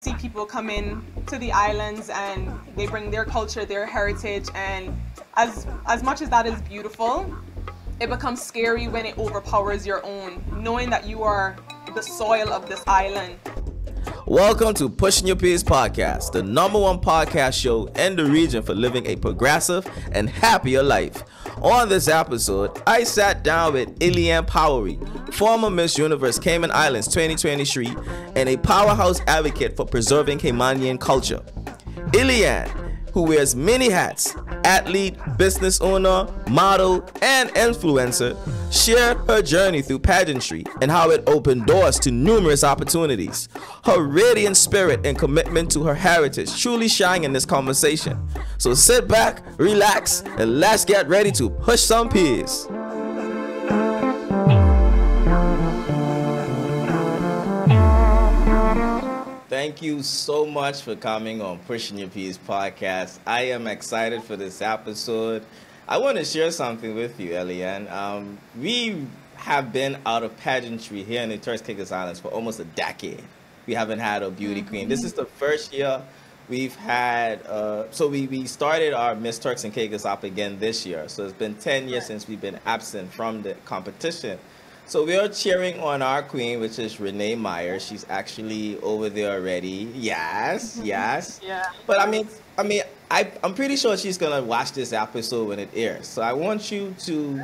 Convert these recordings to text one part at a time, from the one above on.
see people come in to the islands and they bring their culture, their heritage, and as much as that is beautiful, it becomes scary when it overpowers your own, knowing that you are the soil of this island. Welcome to Pushing Your Peers Podcast, the #1 podcast show in the region for living a progressive and happier life. On this episode, I sat down with Eliane Powery, former Miss Universe Cayman Islands 2023 and a powerhouse advocate for preserving Caymanian culture. Eliane, who wears many hats, athlete, business owner, model, and influencer, shared her journey through pageantry and how it opened doors to numerous opportunities. Her radiant spirit and commitment to her heritage truly shine in this conversation. So sit back, relax, and let's get ready to push some peers. Thank you so much for coming on Pushing Your Peers podcast. I am excited for this episode. I want to share something with you, Eliane. We have been out of pageantry here in the Turks Caicos Islands for almost a decade. We haven't had a beauty queen. This is the first year we've had, we started our Miss Turks and Caicos up again this year. So it's been 10 years since we've been absent from the competition. So we are cheering on our queen, which is Renee Meyer. She's actually over there already. Yes. Yeah. But I'm pretty sure she's gonna watch this episode when it airs. So I want you to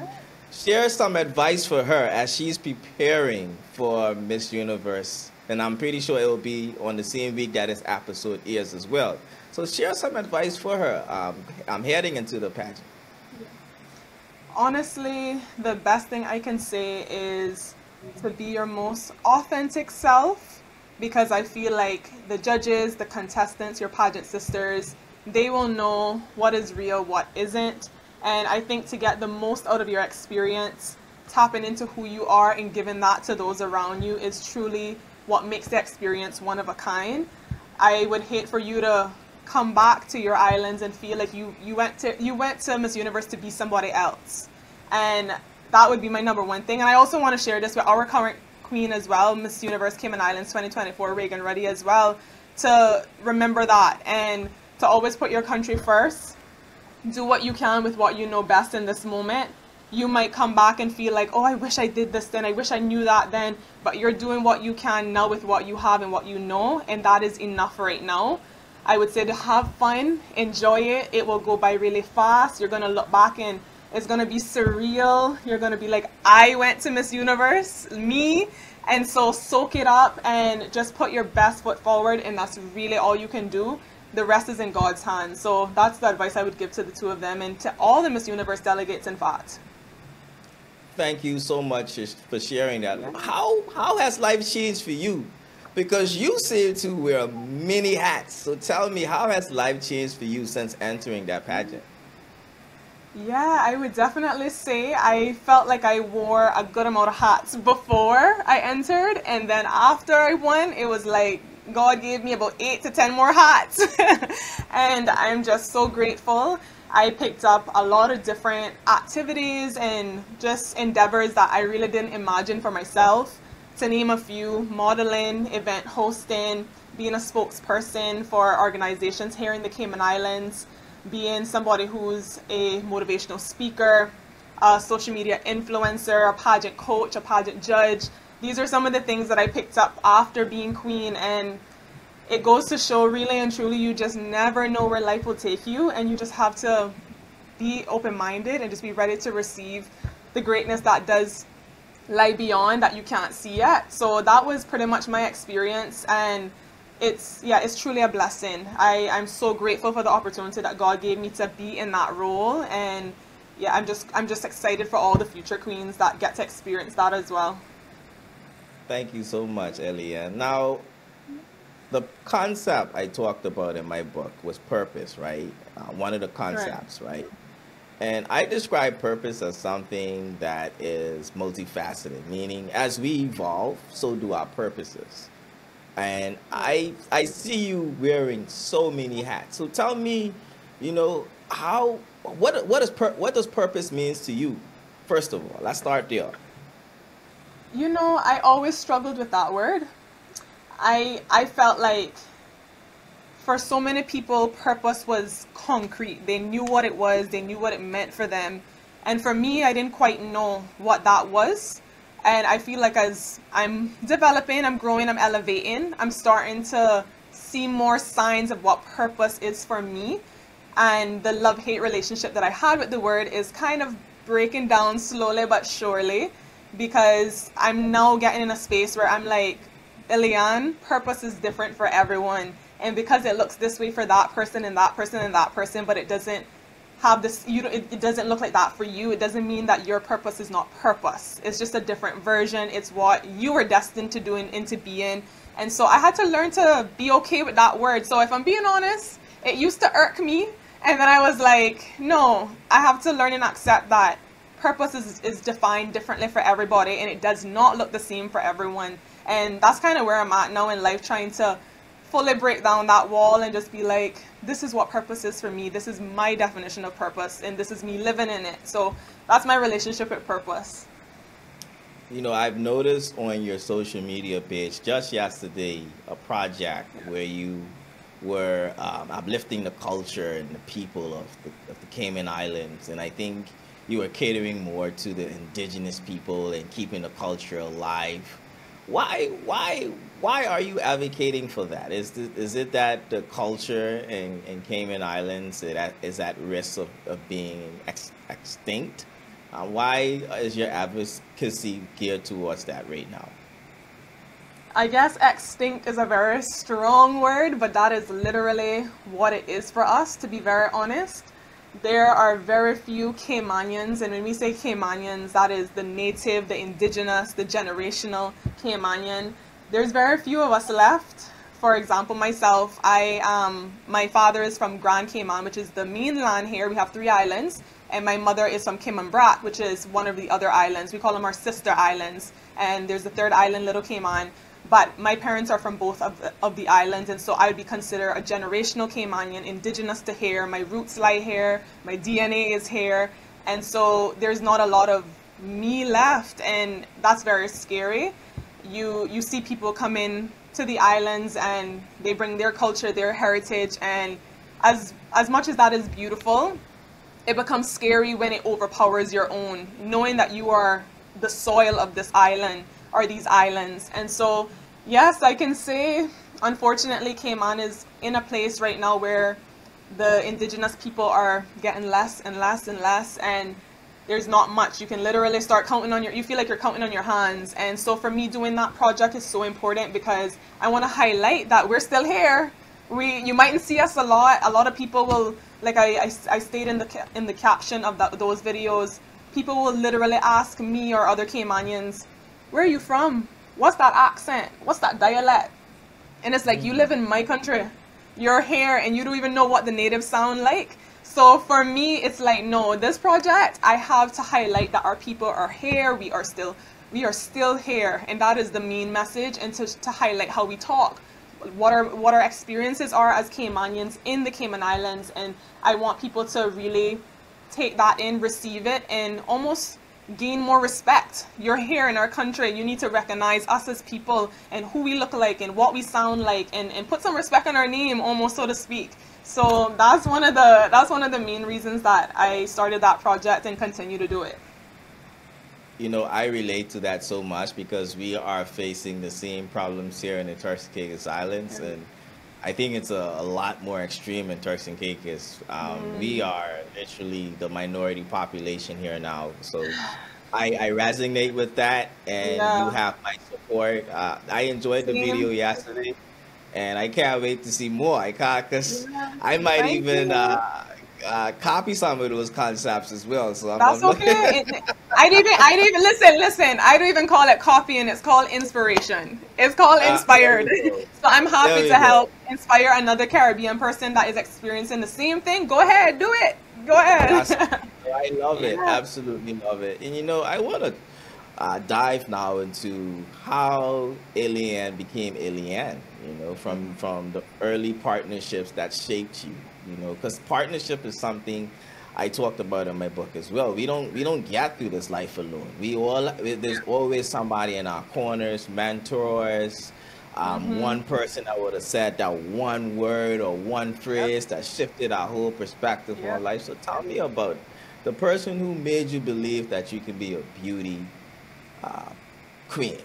share some advice for her as she's preparing for Miss Universe. And I'm pretty sure it will be on the same week that this episode airs as well. So share some advice for her. I'm heading into the pageant. Honestly, the best thing I can say is to be your most authentic self, because I feel like the judges, the contestants, your pageant sisters, they will know what is real, what isn't. And I think to get the most out of your experience, tapping into who you are and giving that to those around you is truly what makes the experience one of a kind. I would hate for you to come back to your islands and feel like you went to Miss Universe to be somebody else. And that would be my #1 thing. And I also want to share this with our current queen as well, Miss Universe Cayman Islands 2024, Reagan Ruddy as well, to remember that and to always put your country first. Do what you can with what you know best in this moment. You might come back and feel like, oh, I wish I did this then, I wish I knew that then, but you're doing what you can now with what you have and what you know, and that is enough right now. I would say to have fun, enjoy it. It will go by really fast. You're going to look back and it's going to be surreal. You're going to be like, I went to Miss Universe, me. And so soak it up and just put your best foot forward, and that's really all you can do. The rest is in God's hands. So that's the advice I would give to the two of them and to all the Miss Universe delegates, in fact. Thank you so much for sharing that. How has life changed for you? Because you seem to wear many hats. So tell me, how has life changed for you since entering that pageant? Yeah, I would definitely say I felt like I wore a good amount of hats before I entered. And then after I won, it was like God gave me about 8 to 10 more hats. And I'm just so grateful. I picked up a lot of different activities and just endeavors that I really didn't imagine for myself. To name a few: modeling, event hosting, being a spokesperson for organizations here in the Cayman Islands, being somebody who's a motivational speaker, a social media influencer, a pageant coach, a pageant judge. These are some of the things that I picked up after being queen, and it goes to show really and truly you just never know where life will take you, and you just have to be open-minded and just be ready to receive the greatness that does lie beyond that you can't see yet. So that was pretty much my experience, and it's truly a blessing. I'm so grateful for the opportunity that God gave me to be in that role, and yeah, I'm just excited for all the future queens that get to experience that as well. Thank you so much, Eliane. Now, the concept I talked about in my book was purpose, right? One of the concepts, right? And I describe purpose as something that is multifaceted, meaning as we evolve, so do our purposes. And I see you wearing so many hats. So tell me, what does purpose means to you? First of all, let's start there. I always struggled with that word. I felt like for so many people, purpose was concrete. They knew what it was, they knew what it meant for them. And for me, I didn't quite know what that was. And I feel like as I'm developing, I'm growing, I'm elevating, I'm starting to see more signs of what purpose is for me. And the love-hate relationship that I had with the word is kind of breaking down slowly but surely, because I'm now getting in a space where I'm like, Eliane, purpose is different for everyone. And because it looks this way for that person and that person and that person, but it doesn't have this, it doesn't look like that for you, it doesn't mean that your purpose is not purpose. It's just a different version. It's what you were destined to do and into being. And so I had to learn to be okay with that word. So if I'm being honest, it used to irk me. And then I was like, no, I have to learn and accept that purpose is defined differently for everybody, and it does not look the same for everyone. And that's kind of where I'm at now in life, trying to fully break down that wall and just be like, this is what purpose is for me. This is my definition of purpose, and this is me living in it. So that's my relationship with purpose. You know, I've noticed on your social media page just yesterday a project where you were uplifting the culture and the people of the Cayman Islands, and I think you were catering more to the indigenous people and keeping the culture alive. Why are you advocating for that? Is it that the culture in Cayman Islands is at risk of being extinct? Why is your advocacy geared towards that right now? I guess extinct is a very strong word, but that is literally what it is for us, to be very honest. There are very few Caymanians, and when we say Caymanians, that is the native, the indigenous, the generational Caymanian. There's very few of us left. For example, myself, my father is from Grand Cayman, which is the mainland here. We have 3 islands, and my mother is from Cayman Brac, which is one of the other islands. We call them our sister islands, and there's the 3rd island, Little Cayman. But my parents are from both of the islands, and so I would be considered a generational Caymanian, indigenous to here. My roots lie here, my DNA is here, and so there's not a lot of me left, and that's very scary. You see people come in to the islands and they bring their culture, their heritage, and as much as that is beautiful, it becomes scary when it overpowers your own, knowing that you are the soil of this island or these islands. And so, yes, I can say, unfortunately, Cayman is in a place right now where the indigenous people are getting less and less and less, and there's not much. You can literally start counting on you feel like you're counting on your hands. And so for me, doing that project is so important because I want to highlight that we're still here. You mightn't see us a lot. A lot of people will, like I stated in the caption of those videos, people will literally ask me or other Caymanians, where are you from? What's that accent? What's that dialect? And it's like, you live in my country. You're here and you don't even know what the natives sound like. So for me, it's like, no, this project, I have to highlight that our people are here. We are still here. And that is the main message, and to highlight how we talk, what our experiences are as Caymanians in the Cayman Islands. And I want people to really take that in, receive it, and almost gain more respect. You're here in our country. You need to recognize us as people and who we look like and what we sound like, and put some respect on our name, almost, so to speak. So that's one of the main reasons that I started that project and continue to do it. You know, I relate to that so much because we are facing the same problems here in the Turks and Caicos Islands, and I think it's a lot more extreme in Turks and Caicos. We are literally the minority population here now, so I resonate with that, and you have my support. I enjoyed the video yesterday, and I can't wait to see more. Because I might even copy some of those concepts as well. So that's okay. I don't even listen. I don't even call it copying. It's called inspiration. It's called inspired. So I'm happy to help inspire another Caribbean person that is experiencing the same thing. Go ahead, do it. Go ahead. I love it. Absolutely love it. And you know, I want to dive now into how Eliane became Eliane. You know, from the early partnerships that shaped you. You know, because partnership is something I talked about in my book as well. We don't get through this life alone. There's always somebody in our corners, mentors, One person that would have said that one word or one Yep. phrase that shifted our whole perspective on Yep. life. So tell me about the person who made you believe that you could be a beauty uh, queen.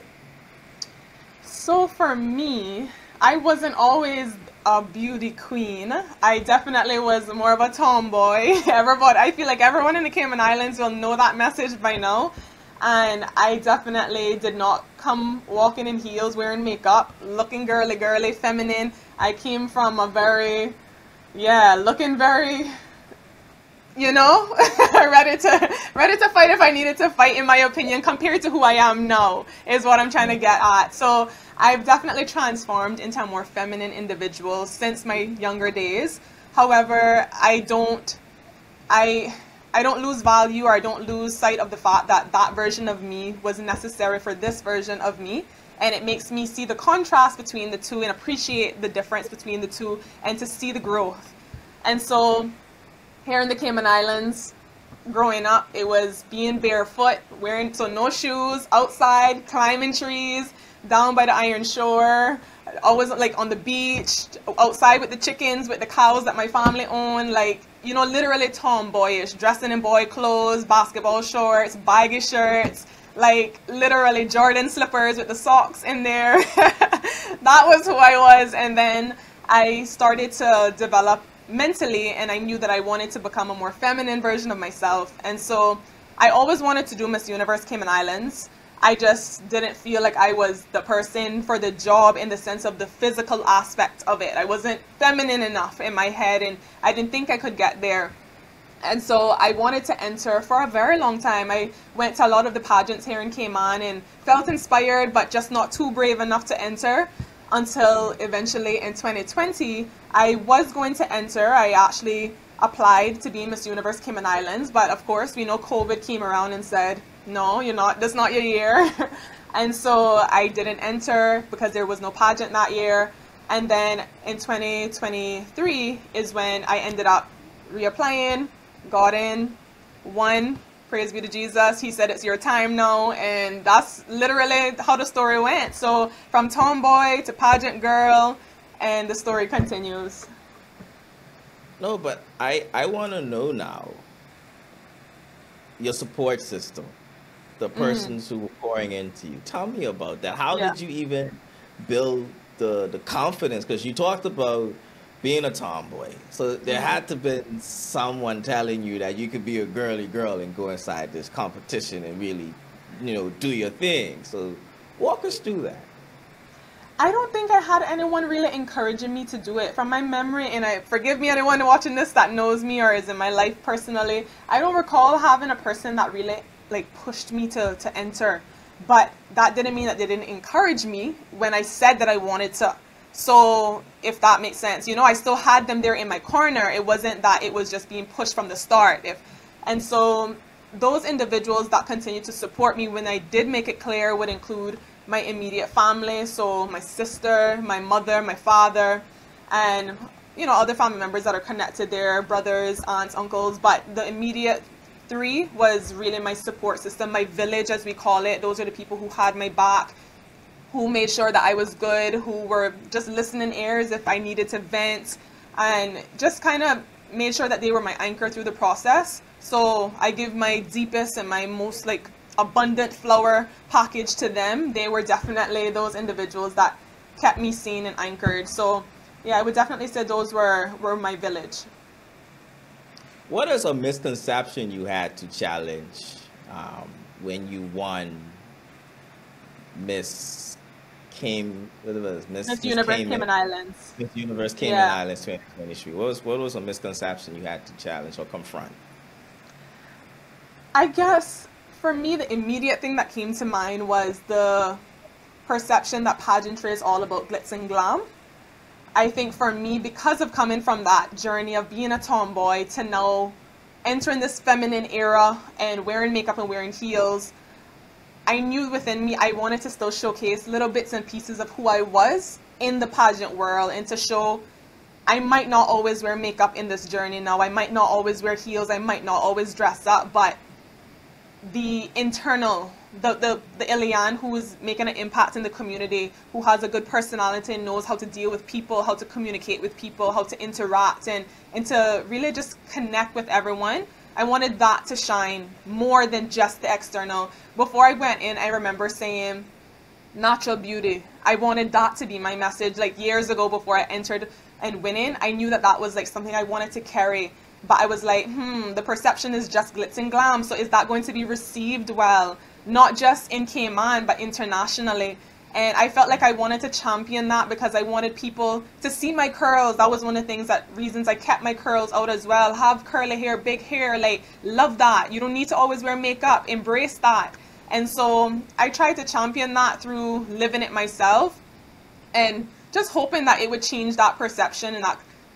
So for me, I wasn't always a beauty queen. I definitely was more of a tomboy. Everybody, I feel like everyone in the Cayman Islands will know that message by now. And I definitely did not come walking in heels, wearing makeup, looking girly, girly, feminine. I came from a very, yeah, looking very, you know, ready to fight if I needed to fight, in my opinion, compared to who I am now, is what I'm trying to get at. So I've definitely transformed into a more feminine individual since my younger days. However, I I don't lose value, or I don't lose sight of the fact that that version of me was necessary for this version of me. And it makes me see the contrast between the two and appreciate the difference between the two, and to see the growth. And so here in the Cayman Islands, growing up, it was being barefoot, wearing, so no shoes, outside, climbing trees, down by the Iron Shore, always like on the beach, outside with the chickens, with the cows that my family owned, like, you know, literally tomboyish, dressing in boy clothes, basketball shorts, baggy shirts, like literally Jordan slippers with the socks in there. That was who I was. And then I started to develop mentally, and I knew that I wanted to become a more feminine version of myself. And so I always wanted to do Miss Universe Cayman Islands. I just didn't feel like I was the person for the job, in the sense of the physical aspect of it. I wasn't feminine enough in my head, and I didn't think I could get there. And so I wanted to enter for a very long time. I went to a lot of the pageants here in Cayman and felt inspired, but just not too brave enough to enter, until eventually in 2020, I was going to enter. I actually applied to be Miss Universe Cayman Islands, but of course, we know COVID came around and said, no, you're not, that's not your year. And so I didn't enter because there was no pageant that year. And then in 2023 is when I ended up reapplying, got in, won. Praise be to Jesus. He said, it's your time now. And that's literally how the story went. So from tomboy to pageant girl, and the story continues. No, but I want to know now your support system, the persons who were pouring into you. Tell me about that. How Yeah. did you even build the confidence? Because you talked about being a tomboy. So there had to been someone telling you that you could be a girly girl and go inside this competition and really, you know, do your thing. So walk us through that. I don't think I had anyone really encouraging me to do it. From my memory, and I forgive me anyone watching this that knows me or is in my life personally, I don't recall having a person that really like pushed me to enter. But that didn't mean that they didn't encourage me when I said that I wanted to. So if that makes sense, you know, I still had them there in my corner. It wasn't that it was just being pushed from the start. And so those individuals that continued to support me when I did make it clear would include my immediate family, so my sister, my mother, my father, and, you know, other family members that are connected there, brothers, aunts, uncles. But the immediate three was really my support system, my village as we call it. Those are the people who had my back, who made sure that I was good, who were just listening ears if I needed to vent, and just kind of made sure that they were my anchor through the process. So I give my deepest and my most like abundant flower package to them. They were definitely those individuals that kept me seen and anchored. So yeah, I would definitely say those were my village. What is a misconception you had to challenge when you won Miss what was it? Miss Universe Cayman Islands. Miss Universe Cayman Yeah. Islands 2023. What was a misconception you had to challenge or confront? I guess for me, the immediate thing that came to mind was the perception that pageantry is all about glitz and glam. I think for me, because of coming from that journey of being a tomboy to now entering this feminine era and wearing makeup and wearing heels, I knew within me I wanted to still showcase little bits and pieces of who I was in the pageant world, and to show I might not always wear makeup in this journey now. I might not always wear heels. I might not always dress up, but the internal the Eliane who's making an impact in the community, who has a good personality and knows how to deal with people, how to communicate with people, how to interact, and to really just connect with everyone. I wanted that to shine more than just the external. Before I went in, I remember saying natural beauty. I wanted that to be my message. Like years ago, before I entered and winning, I knew that that was like something I wanted to carry. But I was like, the perception is just glitz and glam. So is that going to be received well? Not just in Cayman, but internationally. And I felt like I wanted to champion that because I wanted people to see my curls. That was one of the reasons I kept my curls out as well. Have curly hair, big hair, like, love that. You don't need to always wear makeup. Embrace that. And so I tried to champion that through living it myself and just hoping that it would change that perception and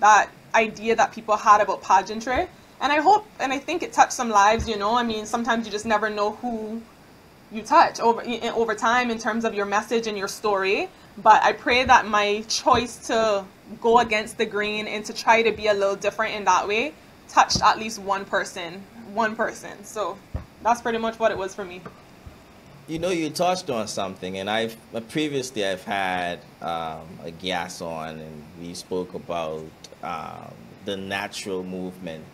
that idea that people had about pageantry. And I hope, and I think it touched some lives, you know. I mean, sometimes you just never know who you touch over time in terms of your message and your story. But I pray that my choice to go against the grain and to try to be a little different in that way touched at least one person. So that's pretty much what it was for me. You know, you touched on something, and I've had a guest on, and we spoke about the natural movement.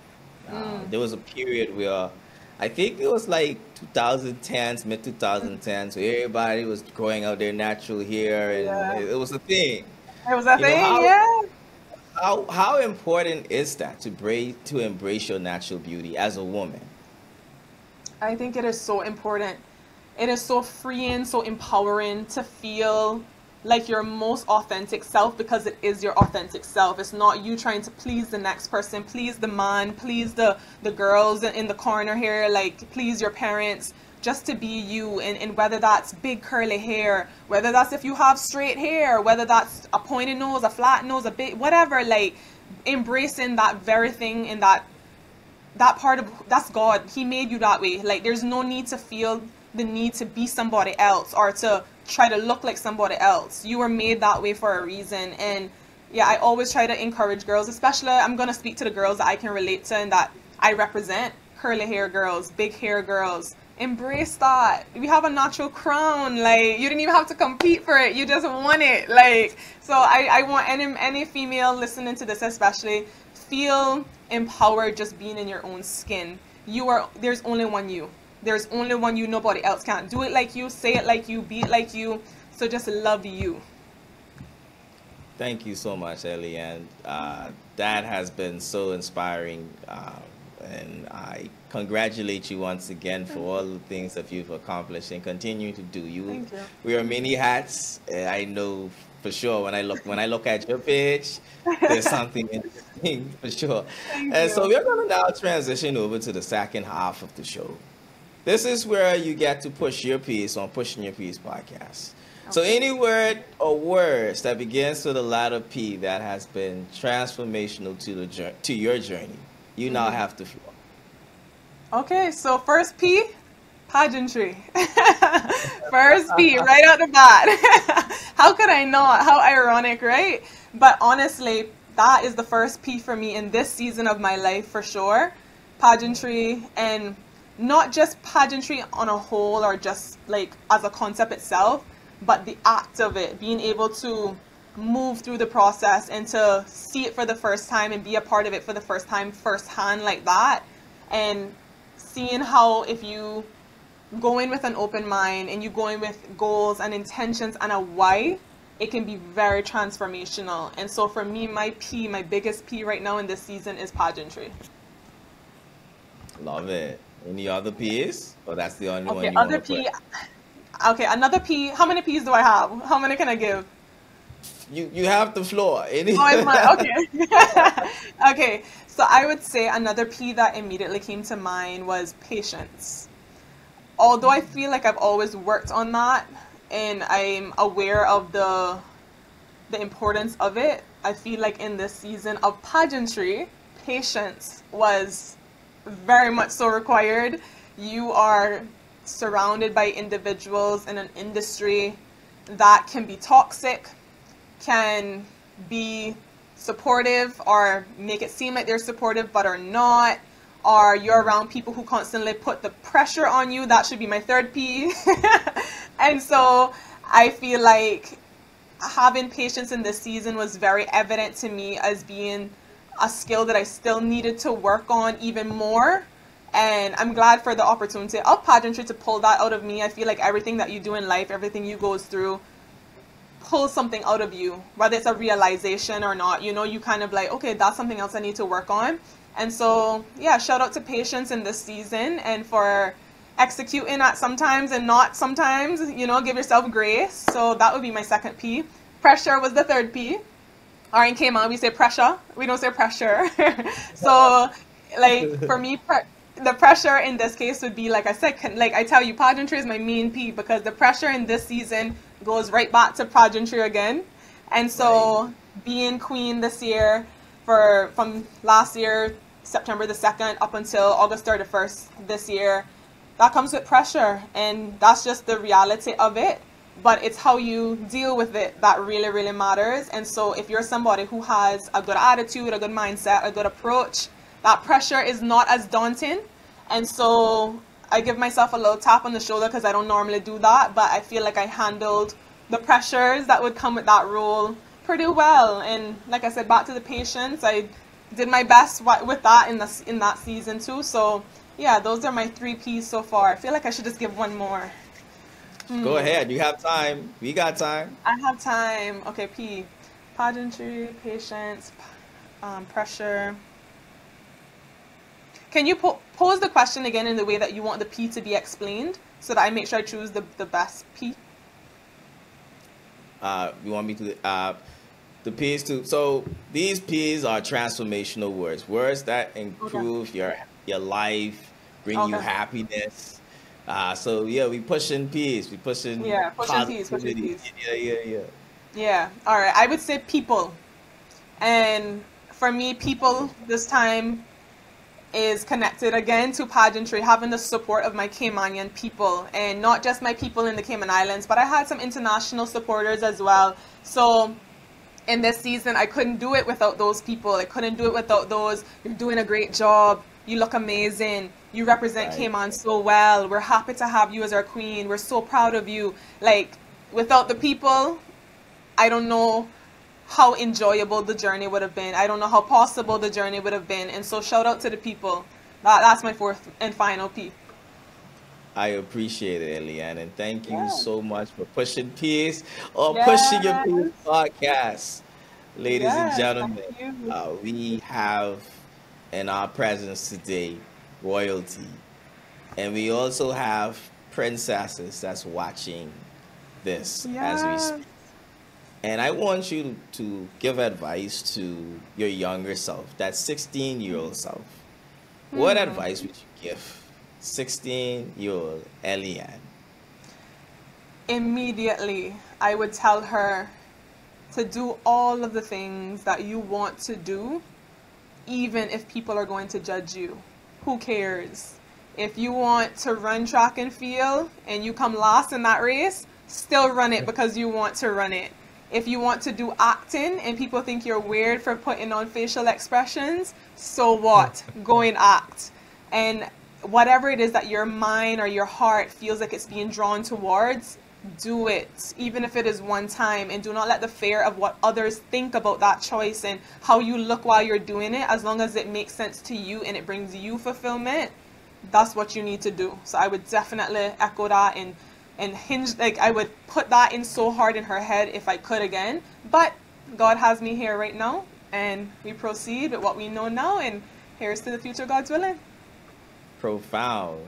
There was a period where I think it was like 2010s, mid 2010s, so everybody was growing out their natural hair, and it was a thing. It was a thing, yeah. How important is that to embrace your natural beauty as a woman? I think it is so important. It is so freeing, so empowering to feel like your most authentic self, because it is your authentic self. It's not you trying to please the next person, please the man, please the girls in the corner here, like please your parents. Just to be you, and whether that's big curly hair, whether that's if you have straight hair, whether that's a pointed nose, a flat nose, a big whatever, like embracing that very thing and that part of that's God. He made you that way. Like there's no need to feel the need to be somebody else or to try to look like somebody else. You were made that way for a reason. And yeah, I always try to encourage girls, especially I'm going to speak to the girls that I can relate to and that I represent. Curly hair girls, big hair girls, embrace that. We have a natural crown. Like you didn't even have to compete for it, you just want it. Like, so I want any female listening to this especially, feel empowered just being in your own skin. There's only one you. There's only one you. Nobody else can do it like you, say it like you, be it like you. So just love you. Thank you so much, Eliane. That has been so inspiring, and I congratulate you once again for all the things that you've accomplished and continue to do. Thank you. We are many hats. I know for sure when I look at your page, there's something interesting for sure. Thank you. So we're going to now transition over to the second half of the show. This is where you get to push your piece on Pushing Your Piece podcast. Okay. So any word or words that begins with the letter P that has been transformational to your journey, you now have the floor. Okay, so first P, pageantry. First P, right out the bat. How could I not? How ironic, right? But honestly, that is the first P for me in this season of my life for sure. Pageantry, and not just pageantry on a whole or just like as a concept itself, but the act of it, being able to move through the process and to see it for the first time and be a part of it for the first time firsthand like that, and seeing how if you go in with an open mind and you go in with goals and intentions and a why, it can be very transformational. And so for me, my biggest P right now in this season is pageantry. Love it. Any other P's? Or that's the only one you other want to P. put? Okay, another P. How many P's do I have? How many can I give? You have the floor. Any? Oh, it's mine. Okay. Okay, so I would say another P that immediately came to mind was patience. Although I feel like I've always worked on that and I'm aware of the importance of it, I feel like in this season of pageantry, patience was very much so required. You are surrounded by individuals in an industry that can be toxic, can be supportive or make it seem like they're supportive but are not, or you're around people who constantly put the pressure on you, that should be my third P. And so I feel like having patience in this season was very evident to me as being a skill that I still needed to work on even more. And I'm glad for the opportunity of pageantry to pull that out of me. I feel like everything that you do in life, everything you go through, pulls something out of you, whether it's a realization or not. You know, you kind of like, okay, that's something else I need to work on. And so, yeah, shout out to patience in this season and for executing at sometimes and not sometimes, you know, give yourself grace. So that would be my second P. Pressure was the third P. Or in Cayman, we say pressure. We don't say pressure. So, like, for me, the pressure in this case would be, like I said, like I tell you, pageantry is my main P because the pressure in this season goes right back to pageantry again. And so being queen this year from last year, September the 2nd, up until August 31st this year, that comes with pressure. And that's just the reality of it. But it's how you deal with it that really, really matters. And so if you're somebody who has a good attitude, a good mindset, a good approach, that pressure is not as daunting. And so I give myself a little tap on the shoulder because I don't normally do that. But I feel like I handled the pressures that would come with that role pretty well. And like I said, back to the patience, I did my best with that in that season too. So yeah, those are my 3 Ps so far. I feel like I should just give one more. Go ahead. You have time. We got time. I have time. Okay, P. Pageantry, patience, pressure. Can you pose the question again in the way that you want the P to be explained so that I make sure I choose the best P? You want me to... the P's too. So these P's are transformational words that improve your life, bring you happiness. So yeah, we pushing P's, we pushing pushing P's. Yeah. Yeah. All right. I would say people, and for me, people this time is connected again to pageantry, having the support of my Caymanian people, and not just my people in the Cayman Islands, but I had some international supporters as well. So in this season, I couldn't do it without those people. I couldn't do it without those. You're doing a great job. You look amazing. You represent Cayman so well. We're happy to have you as our queen. We're so proud of you. Like, without the people, I don't know how enjoyable the journey would have been. I don't know how possible the journey would have been. And so shout out to the people. That's my fourth and final P. I appreciate it, Eliane, and thank you so much for pushing P's or pushing your P's podcast. Ladies and gentlemen, we have in our presence today royalty, and we also have princesses that's watching this as we speak. And I want you to give advice to your younger self, that 16-year-old self. What advice would you give 16-year-old Eliane? Immediately, I would tell her to do all of the things that you want to do, even if people are going to judge you. Who cares? If you want to run track and field and you come last in that race, still run it because you want to run it. If you want to do acting and people think you're weird for putting on facial expressions, so what? Go and act. And whatever it is that your mind or your heart feels like it's being drawn towards, do it, even if it is one time. And do not let the fear of what others think about that choice and how you look while you're doing it, as long as it makes sense to you and it brings you fulfillment, that's what you need to do. So I would definitely echo that and I would put that in so hard in her head if I could again. But God has me here right now, and we proceed with what we know now, and here's to the future, God's willing. Profound.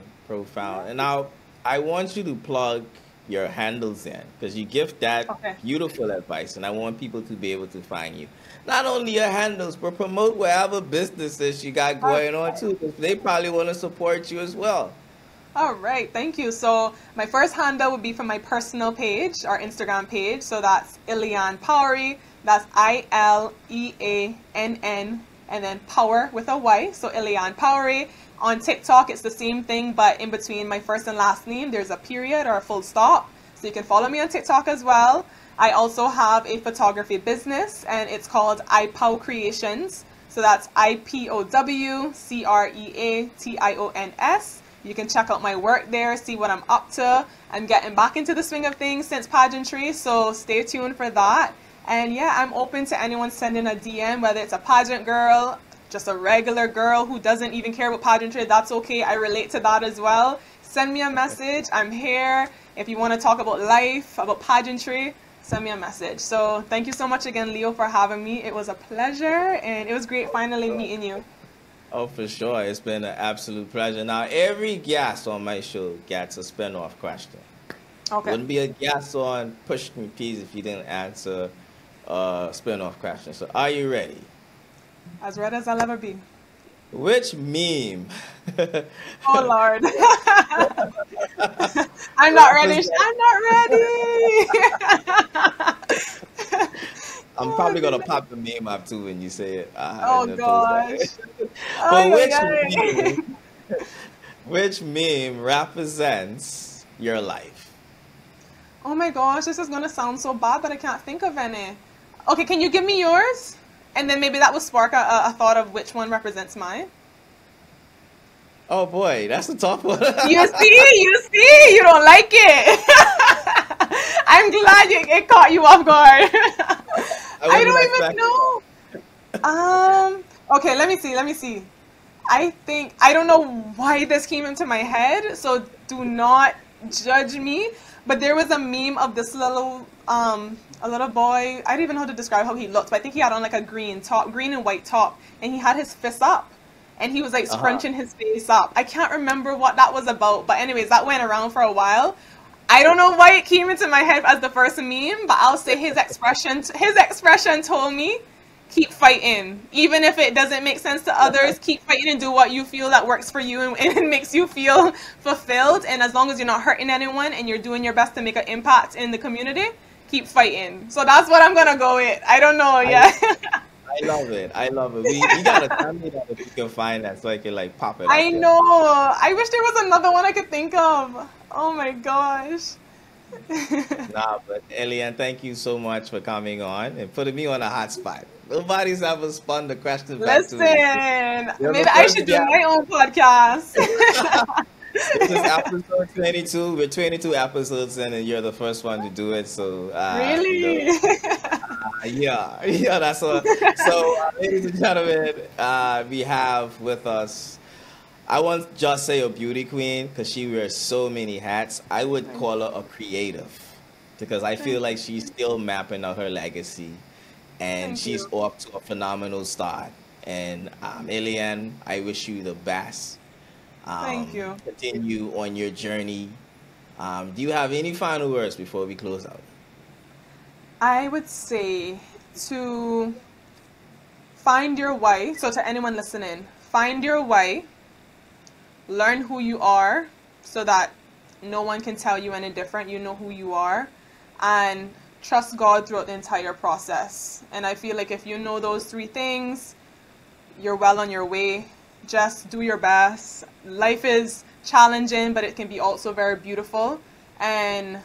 And now I want you to plug your handles in, because you give that beautiful advice, and I want people to be able to find you. Not only your handles, but promote whatever businesses you got going on too, because they probably want to support you as well. All right, thank you. So my first handle would be from my personal page, our Instagram page. So that's Eliane Powery. That's ILEANN and then Power with a Y. So Eliane Powery. On TikTok, it's the same thing, but in between my first and last name, there's a period or a full stop. So you can follow me on TikTok as well. I also have a photography business, and it's called iPow Creations. So that's IPOWCREATIONS. You can check out my work there, see what I'm up to. I'm getting back into the swing of things since pageantry, so stay tuned for that. And yeah, I'm open to anyone sending a DM, whether it's a pageant girl, just a regular girl who doesn't even care about pageantry. That's okay. I relate to that as well. Send me a message. I'm here. If you want to talk about life, about pageantry, send me a message. So thank you so much again, Leo, for having me. It was a pleasure, and it was great finally meeting you. Oh, for sure. It's been an absolute pleasure. Now, every guest on my show gets a spin-off question. Okay. Wouldn't be a guest on Push Me Peas if you didn't answer a spin-off question. So, are you ready? As ready as I'll ever be. Which meme? Oh, Lord. I'm not ready. I'm not ready. I'm probably going to pop the meme up, too, when you say it. Oh, gosh. But which meme represents your life? Oh, my gosh. This is going to sound so bad, but I can't think of any. Okay, can you give me yours? And then maybe that will spark a thought of which one represents mine. Oh, boy. That's a tough one. You see? You don't like it. I'm glad it caught you off guard. I don't even know. Okay, let me see. I don't know why this came into my head, so do not judge me. But there was a meme of this little a little boy. I don't even know how to describe how he looked, but I think he had on like a green and white top, and he had his fist up. And he was like scrunching his face up. I can't remember what that was about, but anyways, that went around for a while. I don't know why it came into my head as the first meme, but I'll say his expression told me, keep fighting. Even if it doesn't make sense to others, keep fighting and do what you feel that works for you and it makes you feel fulfilled. And as long as you're not hurting anyone and you're doing your best to make an impact in the community, keep fighting. So that's what I'm going to go with. I don't know yet. I love it. You gotta tell me that if you can find that so I can like pop it. I know. I wish there was another one I could think of. Oh my gosh. Nah, but Eliane, thank you so much for coming on and putting me on a hot spot. Nobody's ever spun the question back to me. Listen, maybe I should do my own podcast. This is episode 22. We're 22 episodes in, and you're the first one to do it. So really, yeah, that's all. So, ladies and gentlemen, we have with us. I won't just say a beauty queen because she wears so many hats. I would call her a creative because I feel like she's still mapping out her legacy, and she's off to a phenomenal start. And Eliane, I wish you the best. Thank you. Continue on your journey. Do you have any final words before we close out? I would say to find your why. So to anyone listening, find your why. Learn who you are so that no one can tell you any different. You know who you are. And trust God throughout the entire process. And I feel like if you know those three things, you're well on your way. Just do your best. Life is challenging, but it can be also very beautiful. And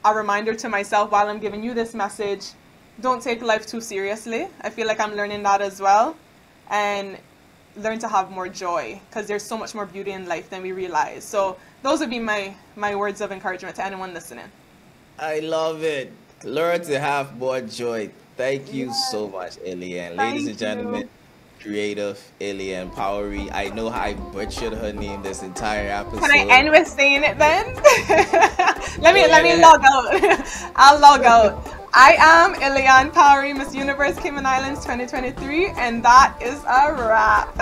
a reminder to myself while I'm giving you this message, don't take life too seriously. I feel like I'm learning that as well. And learn to have more joy because there's so much more beauty in life than we realize. So those would be my words of encouragement to anyone listening. I love it. Learn to have more joy. Thank you so much, Eliane. Ladies and gentlemen, creative Eliane Powery. I know how I butchered her name this entire episode. Can I end with saying it then? let me log out. I'll log out. I am Eliane Powery, Miss Universe Cayman Islands 2023, and that is a wrap.